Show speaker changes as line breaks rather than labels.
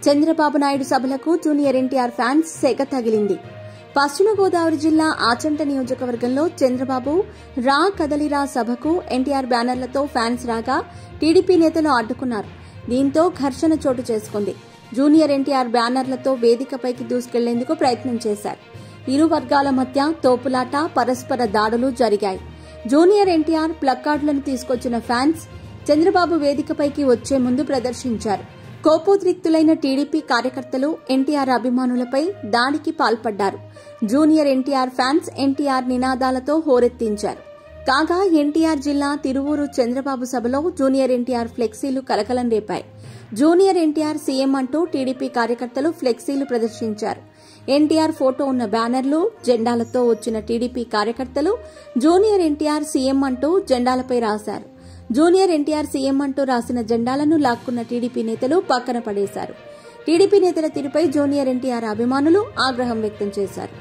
చంద్రబాబు నాయుడు సభలకు junior NTR fans సెగ తగిలింది. పశ్చిమ గోదావరి జిల్లా ఆచంట నియోజకవర్గంలో చంద్రబాబు రా కదలిరా సభకు ఎన్టీఆర్ బ్యానర్లతో ఫ్యాన్స్ రాగా టీడీపీ నేతలు అడ్డుకున్నారు. దీంతో ఘర్షణ చోటు చేసుకుంది. జూనియర్ ఎన్టీఆర్ బ్యానర్లతో వేదికపైకి దూసుకెళ్లేందుకు ప్రయత్నం చేశారు. ఇరు వర్గాల మధ్య తోపులాట, పరస్పర దాడులు జరిగాయి. జూనియర్ ఎన్టీఆర్ ప్లకార్డులను తీసుకొచ్చిన ఫ్యాన్స్ చంద్రబాబు వేదికపైకి వచ్చే ముందు ప్రదర్శించారు. కోపోద్రిక్తులైన టీడీపీ కార్యకర్తలు ఎన్టీఆర్ అభిమానులపై దాడికి పాల్పడ్డారు. జూనియర్ ఎన్టీఆర్ ఫ్యాన్స్ ఎన్టీఆర్ నినాదాలతో హోరెత్తించారు. కాగా ఎన్టీఆర్ జిల్లా తిరువూరు చంద్రబాబు సభలో జూనియర్ ఎన్టీఆర్ ఫ్లెక్సీలు కలకలం రేపాయి. జూనియర్ ఎన్టీఆర్ సీఎం అంటూ టీడీపీ కార్యకర్తలు ఫ్లెక్సీలు ప్రదర్శించారు. ఎన్టీఆర్ ఫోటో ఉన్న బ్యానర్లు, జెండాలతో వచ్చిన టీడీపీ కార్యకర్తలు జూనియర్ ఎన్టీఆర్ సీఎం అంటూ జెండాలపై రాశారు. జూనియర్ ఎన్టీఆర్ సీఎం అంటూ రాసిన జెండాలను లాక్కున్న టీడీపీ నేతలు పక్కన పడేశారు. టీడీపీ నేతల తీరుపై జూనియర్ ఎన్టీఆర్ అభిమానులు ఆగ్రహం వ్యక్తం చేశారు.